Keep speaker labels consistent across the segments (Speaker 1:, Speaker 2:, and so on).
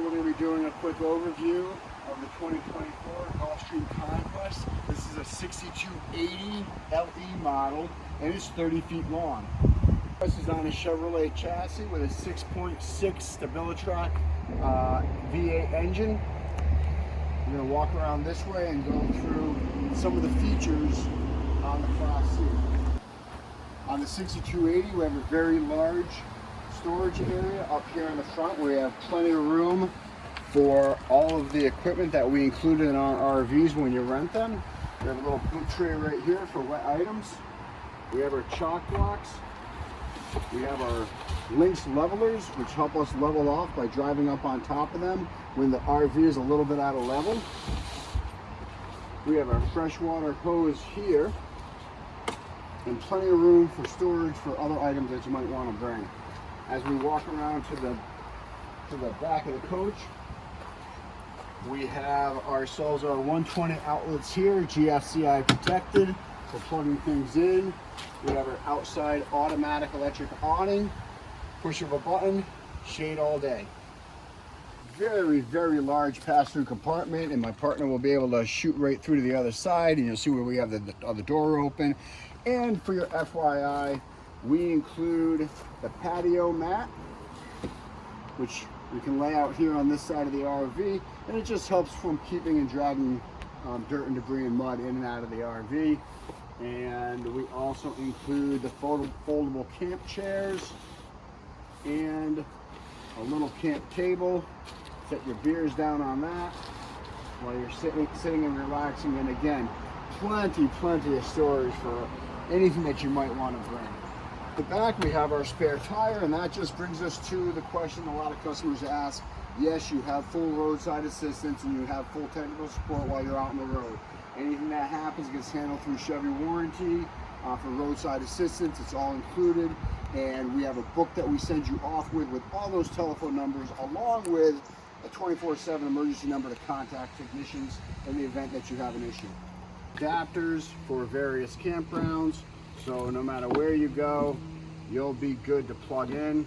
Speaker 1: we're going to be doing a quick overview of the 2024 Gulfstream Conquest. This is a 6280 LE model and it's 30 feet long. This is on a Chevrolet chassis with a 6.6 Stabilitrack V8 engine. We're going to walk around this way and go through some of the features on the Class C. On the 6280 we have a very large storage area up here in the front. We have plenty of room for all of the equipment that we included in our RVs when you rent them. We have a little boot tray right here for wet items. We have our chalk blocks. We have our Lynx levelers, which help us level off by driving up on top of them when the RV is a little bit out of level. We have our freshwater hose here and plenty of room for storage for other items that you might want to bring. As we walk around to the back of the coach, we have ourselves our 120 outlets here, GFCI protected for plugging things in. We have our outside automatic electric awning, push of a button, shade all day. Very, very large pass-through compartment, and my partner will be able to shoot right through to the other side, and you'll see where we have the other door open. And for your FYI, we include the patio mat, which we can lay out here on this side of the RV, and it just helps from keeping and dragging dirt and debris and mud in and out of the RV. And we also include the foldable camp chairs and a little camp table. Set your beers down on that while you're sitting and relaxing. And again, plenty of storage for anything that you might want to bring. At the back we have our spare tire, and that just brings us to the question a lot of customers ask. Yes, you have full roadside assistance and you have full technical support while you're out on the road. Anything that happens gets handled through Chevy warranty. For roadside assistance, it's all included, and we have a book that we send you off with all those telephone numbers, along with a 24/7 emergency number to contact technicians in the event that you have an issue. Adapters for various campgrounds, so no matter where you go, you'll be good to plug in.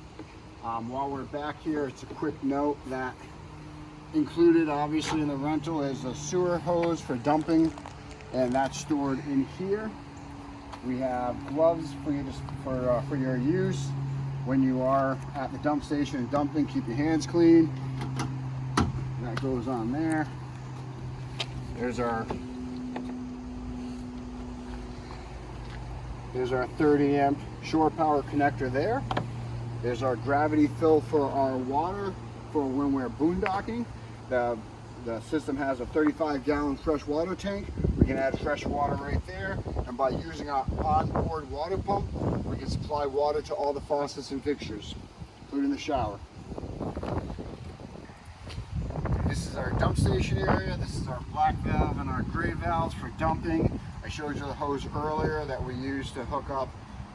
Speaker 1: While we're back here, it's a quick note that included obviously in the rental is a sewer hose for dumping, and that's stored in here. We have gloves for your use when you are at the dump station and dumping. Keep your hands clean. That goes on there. There's our 30 amp shore power connector there. There's our gravity fill for our water for when we're boondocking. The system has a 35-gallon fresh water tank. We can add fresh water right there, and by using our onboard water pump, we can supply water to all the faucets and fixtures, including the shower. This is our dump station area. This is our black valve and our gray valves for dumping. I showed you the hose earlier that we use to hook up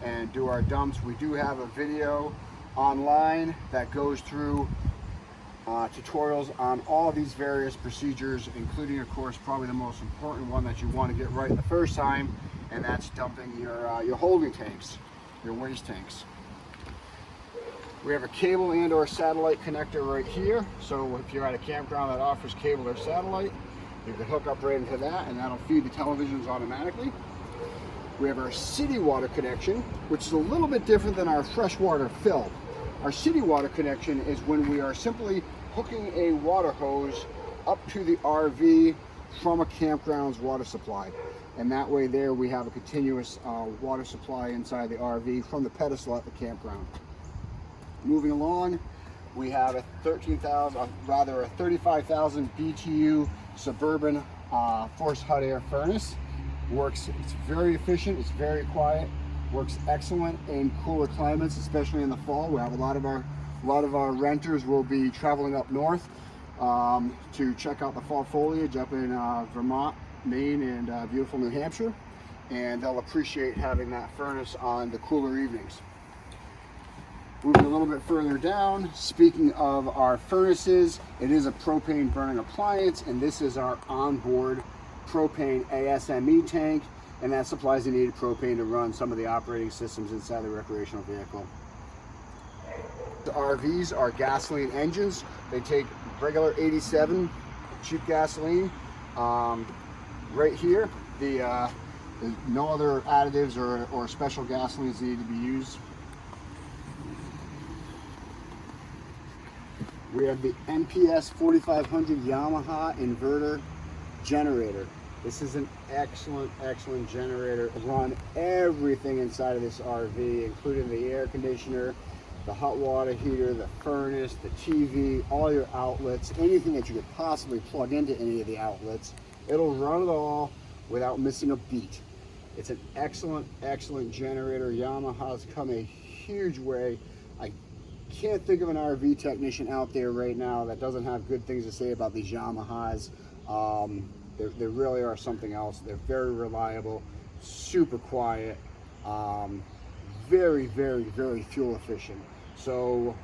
Speaker 1: and do our dumps. We do have a video online that goes through tutorials on all these various procedures, including, of course, probably the most important one that you want to get right the first time, and that's dumping your holding tanks, your waste tanks. We have a cable and or satellite connector right here, so if you're at a campground that offers cable or satellite, you can hook up right into that, and that'll feed the televisions automatically. We have our city water connection, which is a little bit different than our freshwater fill. Our city water connection is when we are simply hooking a water hose up to the RV from a campground's water supply. And that way there we have a continuous water supply inside the RV from the pedestal at the campground. Moving along, we have a 35,000 BTU Suburban forced hot air furnace. It's very efficient, it's very quiet, works excellent in cooler climates, especially in the fall. We have a lot of our renters will be traveling up north to check out the fall foliage up in Vermont, Maine, and beautiful New Hampshire, and they'll appreciate having that furnace on the cooler evenings. Moving a little bit further down, speaking of our furnaces, it is a propane burning appliance, and this is our onboard propane ASME tank, and that supplies the needed propane to run some of the operating systems inside the recreational vehicle. The RVs are gasoline engines. They take regular 87 cheap gasoline. Right here, no other additives or special gasolines need to be used. We have the NPS 4500 Yamaha inverter generator. This is an excellent, excellent generator. Run everything inside of this RV, including the air conditioner, the hot water heater, the furnace, the TV, all your outlets, anything that you could possibly plug into any of the outlets. It'll run it all without missing a beat. It's an excellent, excellent generator. Yamaha's come a huge way. I can't think of an RV technician out there right now that doesn't have good things to say about these Yamahas. They really are something else. They're very reliable, super quiet, very, very, very fuel efficient. So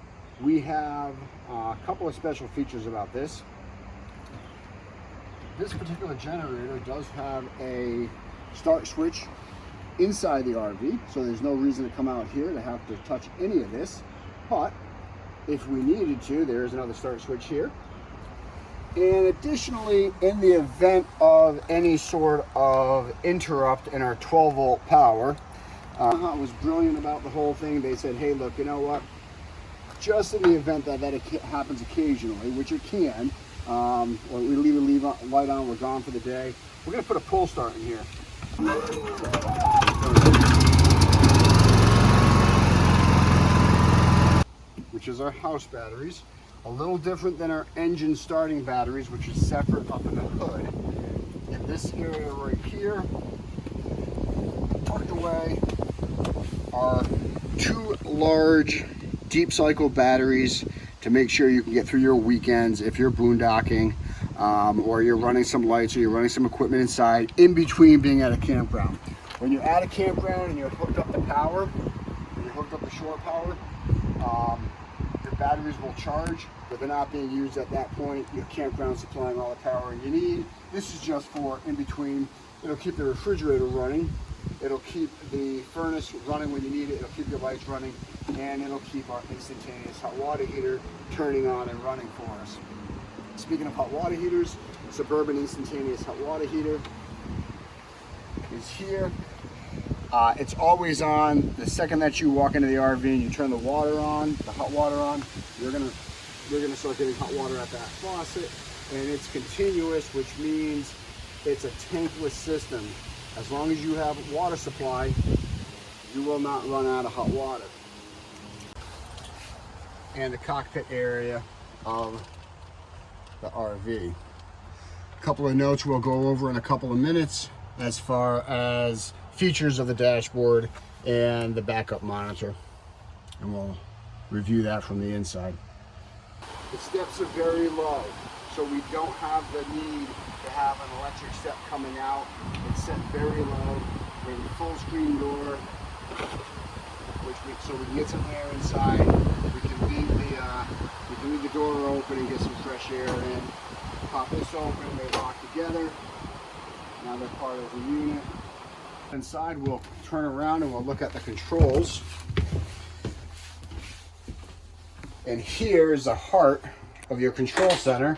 Speaker 1: we have a couple of special features about this. This particular generator does have a start switch inside the RV, so there's no reason to come out here to have to touch any of this. But if we needed to, there's another start switch here. And additionally, in the event of any sort of interrupt in our 12-volt power, it was brilliant about the whole thing. They said, hey, look, you know what? Just in the event that it happens occasionally, which it can, or we leave a light on, we're gone for the day, we're going to put a pull start in here. Which is our house batteries. A little different than our engine starting batteries, which is separate up in the hood. In this area right here, tucked away, are two large deep cycle batteries to make sure you can get through your weekends if you're boondocking, or you're running some lights, or you're running some equipment inside in between being at a campground. When you're at a campground and you're hooked up to power, and you're hooked up to shore power, your batteries will charge, but they're not being used at that point. Your campground supplying all the power you need. This is just for in between. It'll keep the refrigerator running. It'll keep the furnace running when you need it. It'll keep your lights running, and it'll keep our instantaneous hot water heater turning on and running for us. Speaking of hot water heaters, Suburban instantaneous hot water heater is here. It's always on. The second that you walk into the RV and you turn the water on, the hot water on, you're gonna start getting hot water at that faucet, and it's continuous, which means it's a tankless system. As long as you have water supply, you will not run out of hot water. And the cockpit area of the RV. A couple of notes we'll go over in a couple of minutes as far as features of the dashboard and the backup monitor, and we'll review that from the inside. The steps are very low, so we don't have the need to have an electric step coming out. It's set very low. We have a full screen door, so we can get some air inside. We can leave the door open and get some fresh air in. Pop this open, they lock together. Now they're part of the unit. Inside, we'll turn around and we'll look at the controls. And here is the heart of your control center.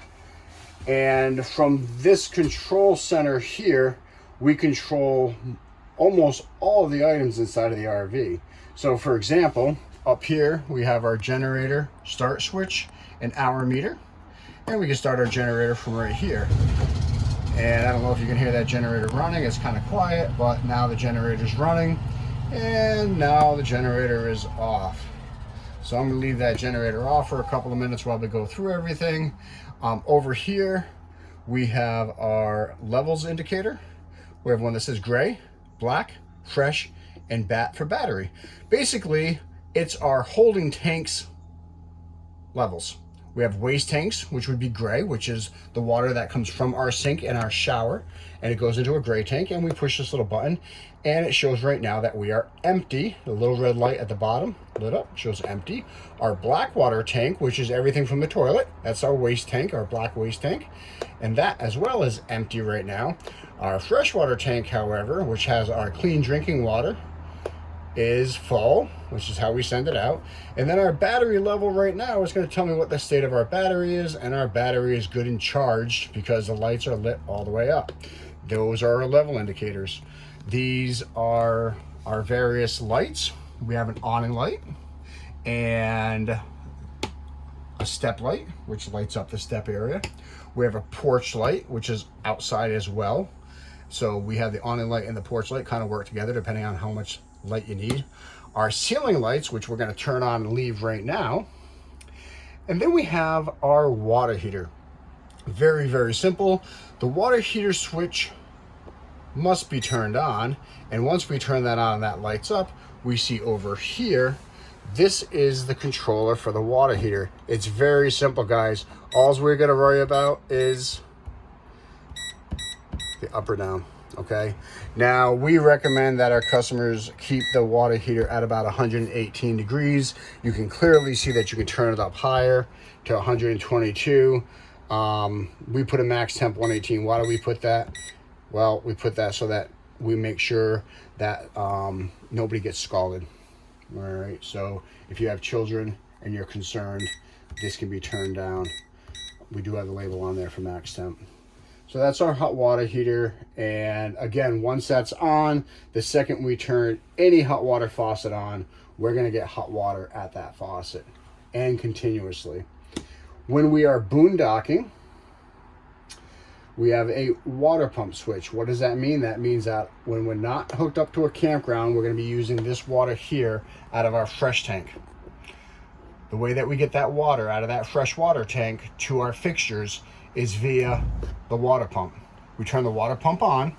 Speaker 1: And from this control center here, we control almost all of the items inside of the RV. So for example, up here, we have our generator start switch and hour meter. And we can start our generator from right here. And I don't know if you can hear that generator running. It's kind of quiet, but now the generator's running, and now the generator is off. So I'm gonna leave that generator off for a couple of minutes while we go through everything. Over here, we have our levels indicator. We have one that says gray, black, fresh, and bat for battery. Basically, it's our holding tanks levels. We have waste tanks, which would be gray, which is the water that comes from our sink and our shower, and it goes into a gray tank, and we push this little button, and it shows right now that we are empty. The little red light at the bottom, lit up, shows empty. Our black water tank, which is everything from the toilet, that's our waste tank, our black waste tank, and that as well is empty right now. Our freshwater tank, however, which has our clean drinking water, is full, which is how we send it out. And then our battery level right now is going to tell me what the state of our battery is, and our battery is good and charged because the lights are lit all the way up. Those are our level indicators. These are our various lights. We have an awning light and a step light, which lights up the step area. We have a porch light, which is outside as well. So we have the awning light and the porch light kind of work together depending on how much light you need. Our ceiling lights, which we're going to turn on and leave right now. And then we have our water heater. Very, very simple. The water heater switch must be turned on. And once we turn that on and that lights up, we see over here, this is the controller for the water heater. It's very simple, guys. All we're going to worry about is the up or down. Okay, now we recommend that our customers keep the water heater at about 118 degrees. You can clearly see that you can turn it up higher to 122. We put a max temp 118. Why do we put that? Well, we put that so that we make sure that nobody gets scalded. All right, so if you have children and you're concerned, this can be turned down. We do have the label on there for max temp. So that's our hot water heater. And again, once that's on, the second we turn any hot water faucet on, we're going to get hot water at that faucet and continuously. When we are boondocking, we have a water pump switch. What does that mean? That means that when we're not hooked up to a campground, we're going to be using this water here out of our fresh tank. The way that we get that water out of that fresh water tank to our fixtures is via the water pump. We turn the water pump on,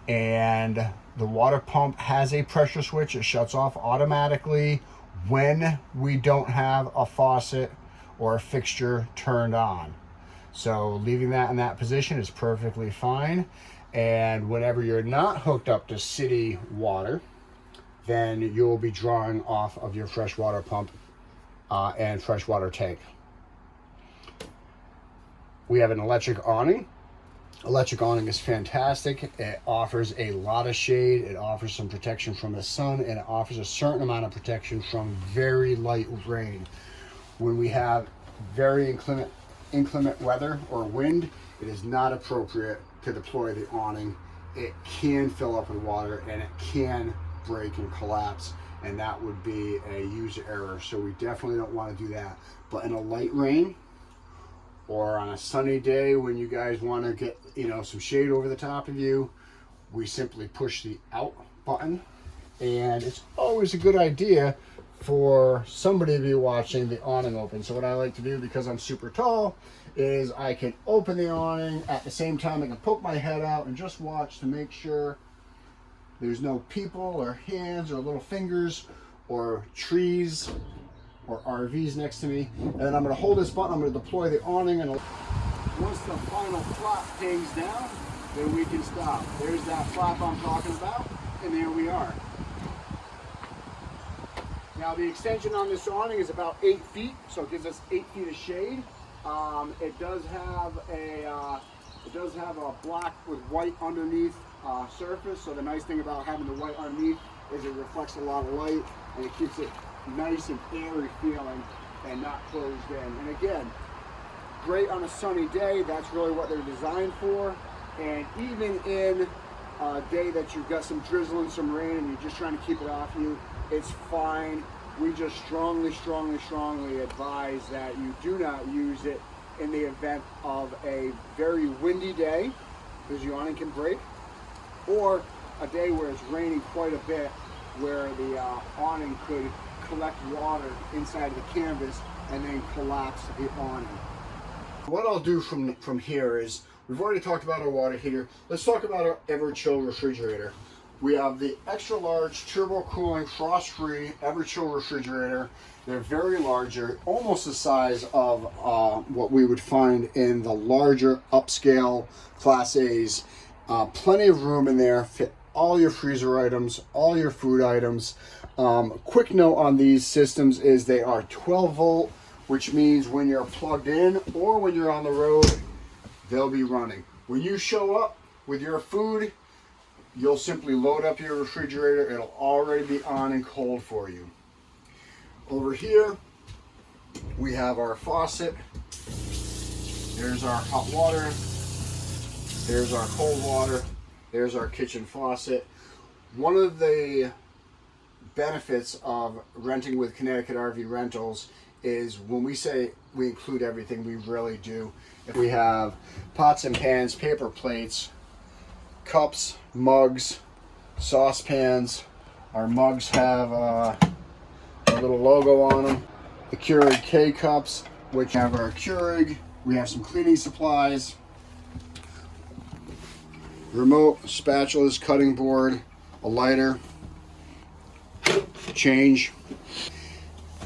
Speaker 1: and the water pump has a pressure switch. It shuts off automatically when we don't have a faucet or a fixture turned on. So leaving that in that position is perfectly fine. And whenever you're not hooked up to city water, then you'll be drawing off of your freshwater pump and freshwater tank. We have an electric awning. Electric awning is fantastic. It offers a lot of shade. It offers some protection from the sun, and it offers a certain amount of protection from very light rain. When we have very inclement weather or wind, it is not appropriate to deploy the awning. It can fill up with water and it can break and collapse, and that would be a user error. So we definitely don't want to do that. But in a light rain, or on a sunny day when you guys want to get, some shade over the top of you, we simply push the out button. And it's always a good idea for somebody to be watching the awning open. So what I like to do, because I'm super tall, is I can open the awning at the same time I can poke my head out and just watch to make sure there's no people or hands or little fingers or trees or RVs next to me. And then I'm going to hold this button, I'm going to deploy the awning, and once the final flap hangs down, then we can stop. There's that flap I'm talking about, and there we are. Now the extension on this awning is about 8 feet, so it gives us 8 feet of shade. It does have a black with white underneath surface. So the nice thing about having the white underneath is it reflects a lot of light and it keeps it nice and airy feeling and not closed in. And again, great on a sunny day. That's really what they're designed for. And even in a day that you've got some drizzle and some rain and you're just trying to keep it off you, it's fine. We just strongly advise that you do not use it in the event of a very windy day, because your awning can break, or a day where it's raining quite a bit, where the awning could collect water inside of the canvas and then collapse the awning. What I'll do from here is, we've already talked about our water heater. Let's talk about our Everchill refrigerator. We have the extra large turbo cooling frost-free Everchill refrigerator. They're very large. They're almost the size of what we would find in the larger upscale Class A's. Plenty of room in there, fit all your freezer items, all your food items. Quick note on these systems is they are 12 volt, which means when you're plugged in or when you're on the road, they'll be running. When you show up with your food, You'll simply load up your refrigerator. It'll already be on and cold for you. Over here, we have our faucet. There's our hot water. There's our cold water. There's our kitchen faucet. One of the benefits of renting with Connecticut RV Rentals is when we say we include everything, we really do. If we have pots and pans, paper plates, cups, mugs, saucepans. Our mugs have a little logo on them. The Keurig K-Cups, which have our Keurig. We have some cleaning supplies. Remote spatulas, cutting board, a lighter, change,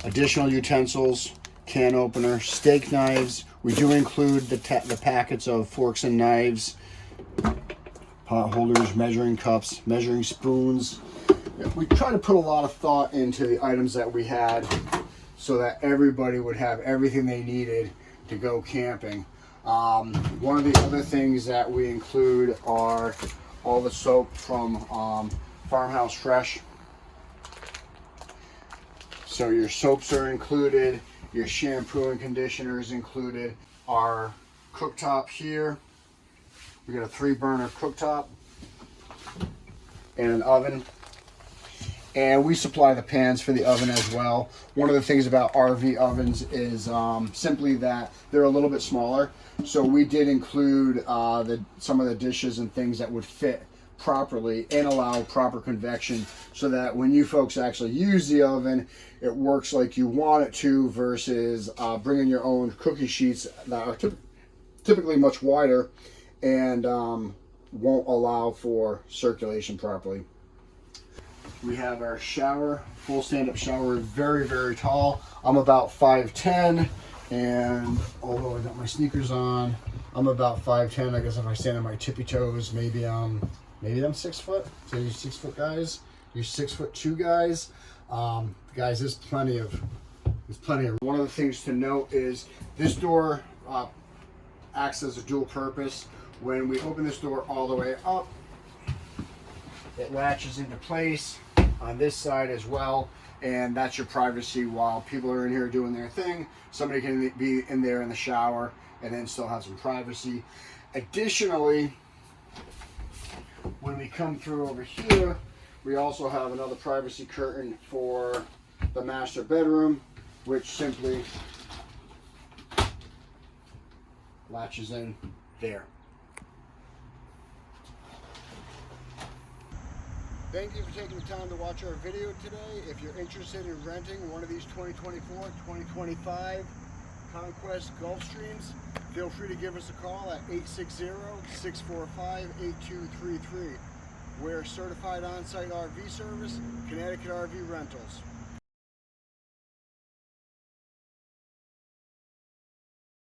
Speaker 1: additional utensils, can opener, steak knives. We do include the packets of forks and knives, pot holders, measuring cups, measuring spoons. We try to put a lot of thought into the items that we had so that everybody would have everything they needed to go camping. One of the other things that we include are all the soap from Farmhouse Fresh. So your soaps are included, your shampoo and conditioner is included. Our cooktop here, we got a 3-burner cooktop and an oven. And we supply the pans for the oven as well. One of the things about RV ovens is simply that they're a little bit smaller. So we did include some of the dishes and things that would fit properly and allow proper convection so that when you folks actually use the oven, it works like you want it to versus bringing your own cookie sheets that are typically much wider and won't allow for circulation properly. We have our shower, full stand-up shower, very, very tall. I'm about 5'10", and although I got my sneakers on, I'm about 5'10". I guess if I stand on my tippy toes, maybe I'm 6 foot. So you 6 foot guys, you 6'2" guys. Guys, there's plenty of. One of the things to note is this door acts as a dual purpose. When we open this door all the way up, it latches into place on this side as well, and that's your privacy while people are in here doing their thing. Somebody can be in there in the shower and then still have some privacy. Additionally, when we come through over here, we also have another privacy curtain for the master bedroom, which simply latches in there. Thank you for taking the time to watch our video today. If you're interested in renting one of these 2024, 2025 Conquest Gulfstreams, feel free to give us a call at 860-645-8233. We're certified on-site RV service, Connecticut RV Rentals.